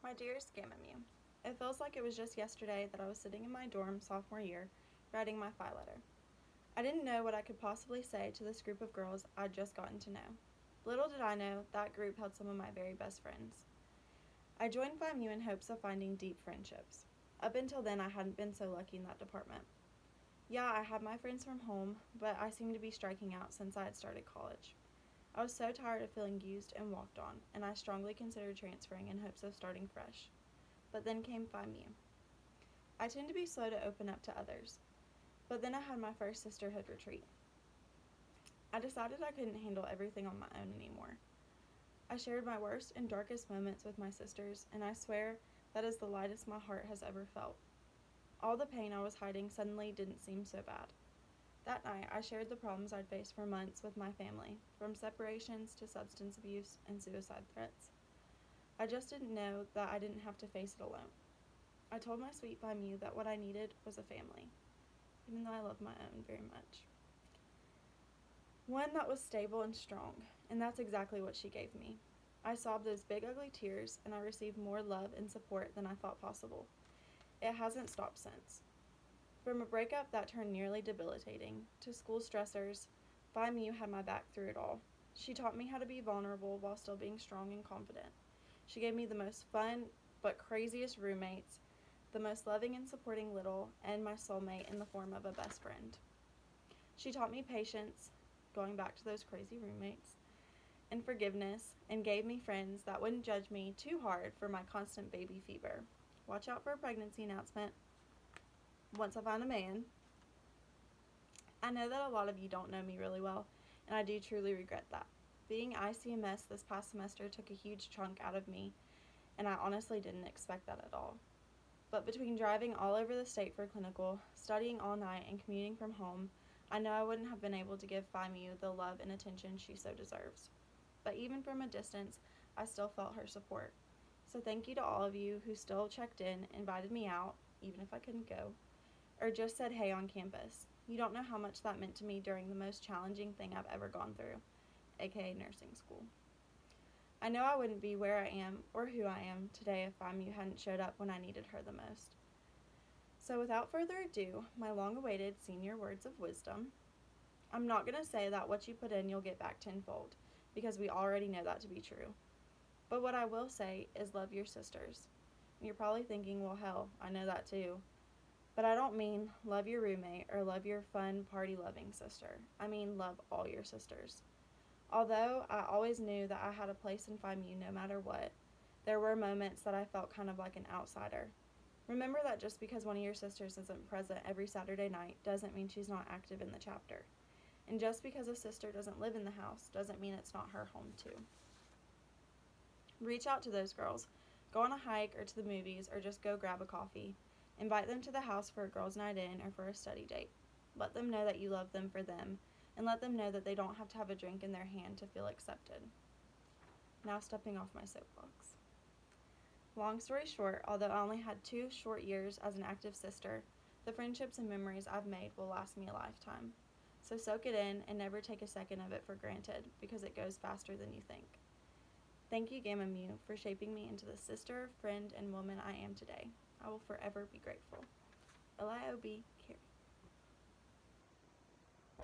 My dearest Gamma Mew, it feels like it was just yesterday that I was sitting in my dorm sophomore year, writing my phi letter. I didn't know what I could possibly say to this group of girls I'd just gotten to know. Little did I know that group held some of my very best friends. I joined Phi Mu in hopes of finding deep friendships. Up until then, I hadn't been so lucky in that department. Yeah, I had my friends from home, but I seemed to be striking out since I had started college. I was so tired of feeling used and walked on, and I strongly considered transferring in hopes of starting fresh. But then came Phi Mu. I tend to be slow to open up to others, but then I had my first sisterhood retreat. I decided I couldn't handle everything on my own anymore. I shared my worst and darkest moments with my sisters, and I swear that is the lightest my heart has ever felt. All the pain I was hiding suddenly didn't seem so bad. That night, I shared the problems I'd faced for months with my family, from separations to substance abuse and suicide threats. I just didn't know that I didn't have to face it alone. I told my sweet Phi Mu that what I needed was a family, even though I love my own very much. One that was stable and strong, and that's exactly what she gave me. I sobbed those big ugly tears, and I received more love and support than I thought possible. It hasn't stopped since. From a breakup that turned nearly debilitating to school stressors, Phi Mu had my back through it all. She taught me how to be vulnerable while still being strong and confident. She gave me the most fun but craziest roommates, the most loving and supporting little, and my soulmate in the form of a best friend. She taught me patience, going back to those crazy roommates, and forgiveness, and gave me friends that wouldn't judge me too hard for my constant baby fever. Watch out for a pregnancy announcement once I find a man. I know that a lot of you don't know me really well, and I do truly regret that. Being ICMS this past semester took a huge chunk out of me, and I honestly didn't expect that at all. But between driving all over the state for clinical, studying all night, and commuting from home, I know I wouldn't have been able to give Phi Mu the love and attention she so deserves. But even from a distance, I still felt her support. So thank you to all of you who still checked in, invited me out, even if I couldn't go, or just said hey on campus. You don't know how much that meant to me during the most challenging thing I've ever gone through, aka nursing school. I know I wouldn't be where I am or who I am today if Phi Mu hadn't showed up when I needed her the most. So without further ado, my long-awaited senior words of wisdom. I'm not going to say that what you put in you'll get back tenfold, because we already know that to be true. But what I will say is love your sisters. You're probably thinking, well, hell, I know that too. But I don't mean love your roommate or love your fun, party-loving sister. I mean love all your sisters. Although I always knew that I had a place in Phi Mu no matter what, there were moments that I felt kind of like an outsider. Remember that just because one of your sisters isn't present every Saturday night doesn't mean she's not active in the chapter. And just because a sister doesn't live in the house doesn't mean it's not her home too. Reach out to those girls. Go on a hike or to the movies or just go grab a coffee. Invite them to the house for a girls' night in or for a study date. Let them know that you love them for them, and let them know that they don't have to have a drink in their hand to feel accepted. Now stepping off my soapbox. Long story short, although I only had 2 short years as an active sister, the friendships and memories I've made will last me a lifetime. So soak it in and never take a second of it for granted, because it goes faster than you think. Thank you, Gamma Mu, for shaping me into the sister, friend, and woman I am today. I will forever be grateful. LIOB.